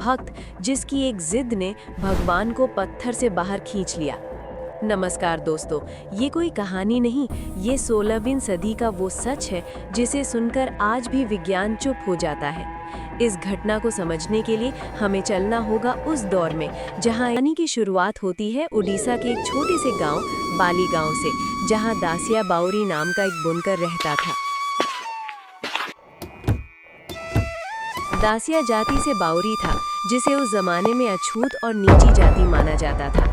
भक्त जिसकी एक जिद ने भगवान को पत्थर से बाहर खींच लिया। नमस्कार दोस्तों, ये कोई कहानी नहीं, ये 16वीं सदी का वो सच है जिसे सुनकर आज भी विज्ञान चुप हो जाता है। इस घटना को समझने के लिए हमें चलना होगा उस दौर में जहाँ कहानी की शुरुआत होती है उड़ीसा के एक छोटे से गांव बाली गांव से, जहाँ दासिया बाउरी नाम का एक बुनकर रहता था। दासिया जाति से बाउरी था, जिसे उस जमाने में अछूत और नीची जाति माना जाता था।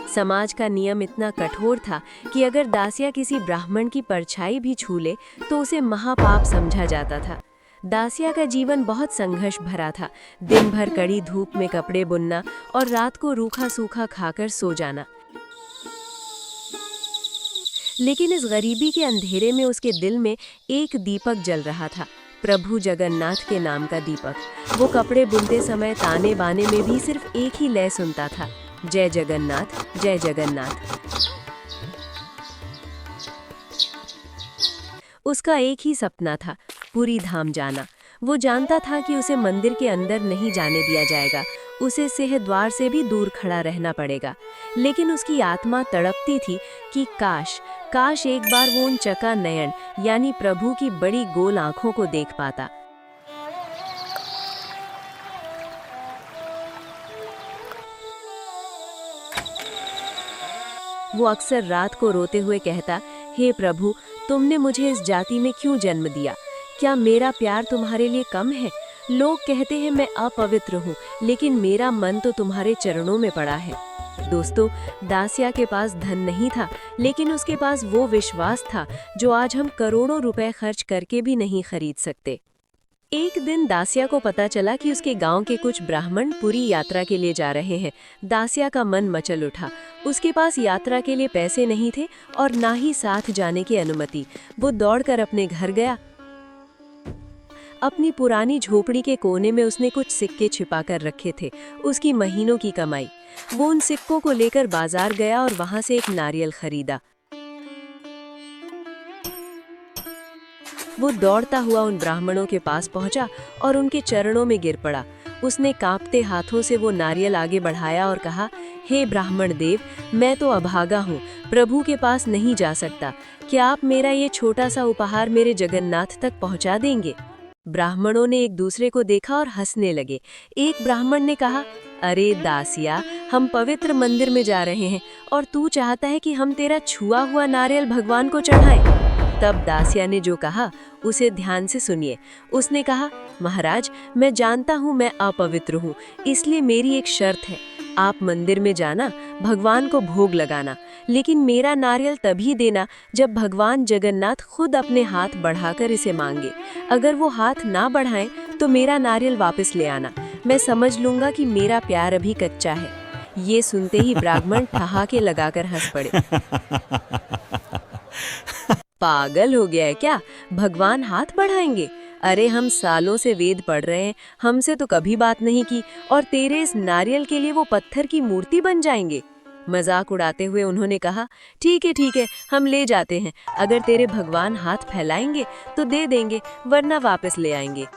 समाज का नियम इतना कठोर था कि अगर दासिया किसी ब्राह्मण की परछाई भी छू ले तो उसे महापाप समझा जाता था। दासिया का जीवन बहुत संघर्ष भरा था। दिन भर कड़ी धूप में कपड़े बुनना और रात को रूखा सूखा खाकर सो जाना। लेकिन इस गरीबी के अंधेरे में उसके दिल में एक दीपक जल रहा था, प्रभु जगन्नाथ के नाम का दीपक। वो कपड़े बुनते समय ताने बाने में भी सिर्फ एक ही लय सुनता था, जय जगन्नाथ जय जगन्नाथ। उसका एक ही सपना था, पुरी धाम जाना। वो जानता था कि उसे मंदिर के अंदर नहीं जाने दिया जाएगा, उसे सिंहद्वार से भी दूर खड़ा रहना पड़ेगा। लेकिन उसकी आत्मा तड़पती थी कि काश एक बार वो उन चका नयन यानी प्रभु की बड़ी गोल आंखों को देख पाता। वो अक्सर रात को रोते हुए कहता, हे प्रभु, तुमने मुझे इस जाति में क्यों जन्म दिया? क्या मेरा प्यार तुम्हारे लिए कम है? लोग कहते हैं मैं अपवित्र हूँ, लेकिन मेरा मन तो तुम्हारे चरणों में पड़ा है। दोस्तों, दासिया के पास धन नहीं था, लेकिन उसके पास वो विश्वास था जो आज हम करोड़ों रुपए खर्च करके भी नहीं खरीद सकते। एक दिन दासिया को पता चला कि उसके गांव के कुछ ब्राह्मण पुरी यात्रा के लिए जा रहे हैं। दासिया का मन मचल उठा। उसके पास यात्रा के लिए पैसे नहीं थे और ना ही साथ जाने की अनुमति। वो दौड़कर अपने घर गया। अपनी पुरानी झोपड़ी के कोने में उसने कुछ सिक्के छिपा कर रखे थे, उसकी महीनों की कमाई। वो उन सिक्कों को लेकर बाजार गया और वहां से एक नारियल खरीदा। वो दौड़ता हुआ उन ब्राह्मणों के पास पहुंचा और उनके चरणों में गिर पड़ा। उसने कांपते हाथों से वो नारियल आगे बढ़ाया और कहा, हे ब्राह्मण देव, मैं तो अभागा हूँ, प्रभु के पास नहीं जा सकता। क्या आप मेरा ये छोटा सा उपहार मेरे जगन्नाथ तक पहुँचा देंगे? ब्राह्मणों ने एक दूसरे को देखा और हंसने लगे। एक ब्राह्मण ने कहा, अरे दासिया, हम पवित्र मंदिर में जा रहे हैं और तू चाहता है कि हम तेरा छुआ हुआ नारियल भगवान को चढ़ाएं? तब दासिया ने जो कहा उसे ध्यान से सुनिए। उसने कहा, महाराज, मैं जानता हूँ मैं अपवित्र हूँ, इसलिए मेरी एक शर्त है। आप मंदिर में जाना, भगवान को भोग लगाना, लेकिन मेरा नारियल तभी देना जब भगवान जगन्नाथ खुद अपने हाथ बढ़ाकर इसे मांगे। अगर वो हाथ ना बढ़ाएं तो मेरा नारियल वापस ले आना। मैं समझ लूंगा कि मेरा प्यार अभी कच्चा है। ये सुनते ही ब्राह्मण ठहाके लगाकर हंस पड़े। पागल हो गया है क्या? भगवान हाथ बढ़ाएंगे? अरे, हम सालों से वेद पढ़ रहे हैं, हमसे तो कभी बात नहीं की, और तेरे इस नारियल के लिए वो पत्थर की मूर्ति बन जाएंगे? मजाक उड़ाते हुए उन्होंने कहा, ठीक है, हम ले जाते हैं। अगर तेरे भगवान हाथ फैलाएंगे तो दे देंगे, वरना वापस ले आएंगे।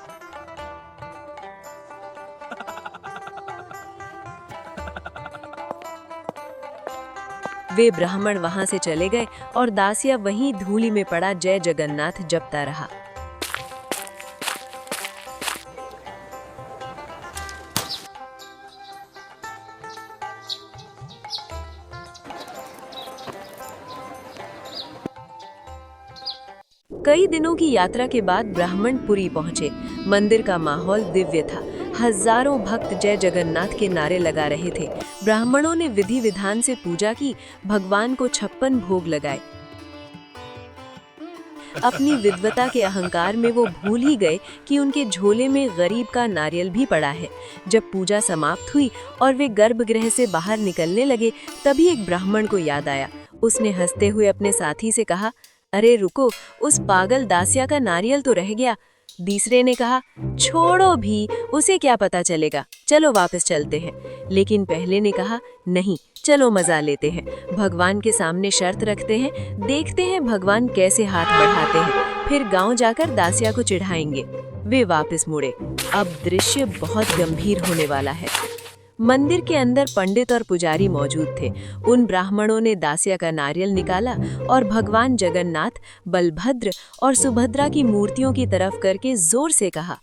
वे ब्राह्मण वहां से चले गए और दासिया वहीं धूली में पड़ा जय जगन्नाथ जपता रहा। कई दिनों की यात्रा के बाद ब्राह्मण पुरी पहुंचे। मंदिर का माहौल दिव्य था। हजारों भक्त जय जगन्नाथ के नारे लगा रहे थे। ब्राह्मणों ने विधि विधान से पूजा की, भगवान को 56 भोग लगाए। अपनी विद्वता के अहंकार में वो भूल ही गए कि उनके झोले में गरीब का नारियल भी पड़ा है। जब पूजा समाप्त हुई और वे गर्भगृह से बाहर निकलने लगे, तभी एक ब्राह्मण को याद आया। उसने हंसते हुए अपने साथी से कहा, अरे रुको, उस पागल दासिया का नारियल तो रह गया। तीसरे ने कहा, छोड़ो भी, उसे क्या पता चलेगा, चलो वापस चलते हैं। लेकिन पहले ने कहा, नहीं, चलो मजा लेते हैं, भगवान के सामने शर्त रखते हैं, देखते हैं भगवान कैसे हाथ बढ़ाते हैं, फिर गांव जाकर दासिया को चिढ़ाएंगे। वे वापस मुड़े। अब दृश्य बहुत गंभीर होने वाला है। मंदिर के अंदर पंडित और पुजारी मौजूद थे। उन ब्राह्मणों ने दासिया का नारियल निकाला और भगवान जगन्नाथ, बलभद्र और सुभद्रा की मूर्तियों की तरफ करके जोर से कहा,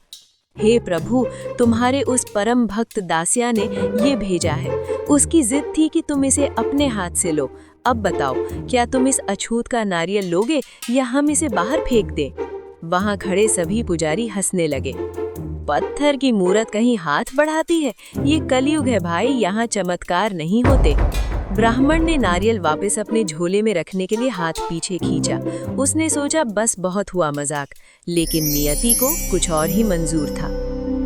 हे प्रभु, तुम्हारे उस परम भक्त दासिया ने ये भेजा है। उसकी जिद थी कि तुम इसे अपने हाथ से लो। अब बताओ, क्या तुम इस अछूत का नारियल लोगे या हम इसे बाहर फेंक दें? वहां खड़े सभी पुजारी हंसने लगे। पत्थर की मूरत कहीं हाथ बढ़ाती है? ये कलयुग है भाई, यहाँ चमत्कार नहीं होते। ब्राह्मण ने नारियल वापस अपने झोले में रखने के लिए हाथ पीछे खींचा। उसने सोचा बस बहुत हुआ मजाक, लेकिन नियति को कुछ और ही मंजूर था।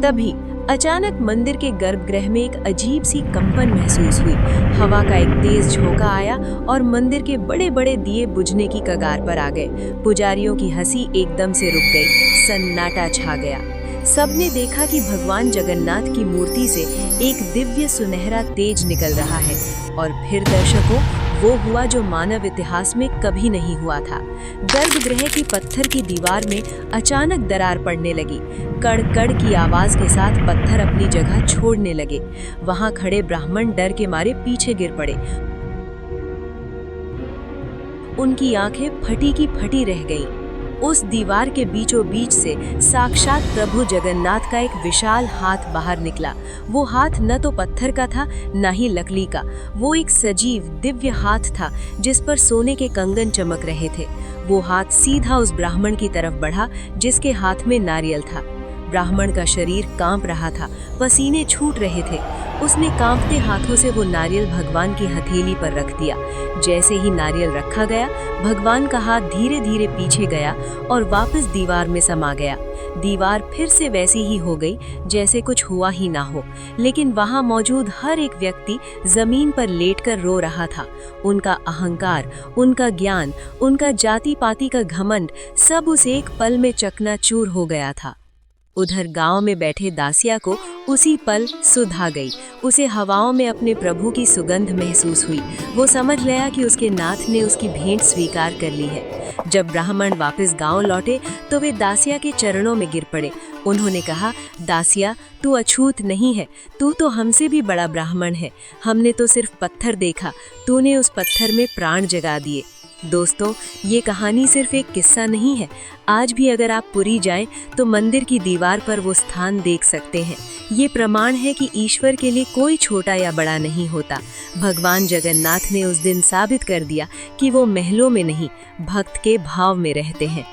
तभी अचानक मंदिर के गर्भगृह में एक अजीब सी कंपन महसूस हुई। हवा का एक तेज झोंका आया और मंदिर के बड़े बड़े दिए बुझने की कगार पर आ गए। पुजारियों की हंसी एकदम से रुक गई। सन्नाटा छा गया। सबने देखा कि भगवान जगन्नाथ की मूर्ति से एक दिव्य सुनहरा तेज निकल रहा है। और फिर दर्शकों, वो हुआ जो मानव इतिहास में कभी नहीं हुआ था। गर्भगृह की पत्थर की दीवार में अचानक दरार पड़ने लगी। कड़ कड़ की आवाज के साथ पत्थर अपनी जगह छोड़ने लगे। वहां खड़े ब्राह्मण डर के मारे पीछे गिर पड़े। उनकी आंखें फटी की फटी रह गईं। उस दीवार के बीचों बीच से साक्षात प्रभु जगन्नाथ का एक विशाल हाथ बाहर निकला। वो हाथ न तो पत्थर का था, न ही लकड़ी का। वो एक सजीव दिव्य हाथ था जिस पर सोने के कंगन चमक रहे थे। वो हाथ सीधा उस ब्राह्मण की तरफ बढ़ा जिसके हाथ में नारियल था। ब्राह्मण का शरीर कांप रहा था, पसीने छूट रहे थे। उसने कांपते हाथों से वो नारियल भगवान की हथेली पर रख दिया। जैसे ही नारियल रखा गया, भगवान का हाथ धीरे धीरे पीछे गया और वापस दीवार में समा गया। दीवार फिर से वैसी ही हो गई जैसे कुछ हुआ ही ना हो। लेकिन वहां मौजूद हर एक व्यक्ति जमीन पर लेटकर रो रहा था। उनका अहंकार, उनका ज्ञान, उनका जाति पाति का घमंड, सब उस एक पल में चकनाचूर हो गया था। उधर गांव में बैठे दासिया को उसी पल सुध आ गई। उसे हवाओं में अपने प्रभु की सुगंध महसूस हुई। वो समझ गया कि उसके नाथ ने उसकी भेंट स्वीकार कर ली है। जब ब्राह्मण वापस गांव लौटे तो वे दासिया के चरणों में गिर पड़े। उन्होंने कहा, दासिया, तू अछूत नहीं है, तू तो हमसे भी बड़ा ब्राह्मण है। हमने तो सिर्फ पत्थर देखा, तूने उस पत्थर में प्राण जगा दिए। दोस्तों, ये कहानी सिर्फ एक किस्सा नहीं है। आज भी अगर आप पुरी जाएं तो मंदिर की दीवार पर वो स्थान देख सकते हैं। ये प्रमाण है कि ईश्वर के लिए कोई छोटा या बड़ा नहीं होता। भगवान जगन्नाथ ने उस दिन साबित कर दिया कि वो महलों में नहीं, भक्त के भाव में रहते हैं।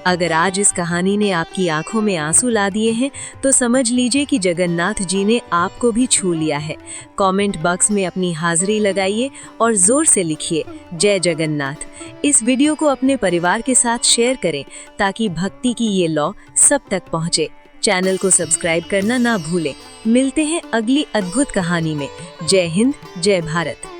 अगर आज इस कहानी ने आपकी आंखों में आंसू ला दिए हैं तो समझ लीजिए कि जगन्नाथ जी ने आपको भी छू लिया है। कमेंट बॉक्स में अपनी हाजिरी लगाइए और जोर से लिखिए, जय जगन्नाथ। इस वीडियो को अपने परिवार के साथ शेयर करें ताकि भक्ति की ये लौ सब तक पहुंचे। चैनल को सब्सक्राइब करना ना भूलें। मिलते हैं अगली अद्भुत कहानी में। जय हिंद, जय भारत।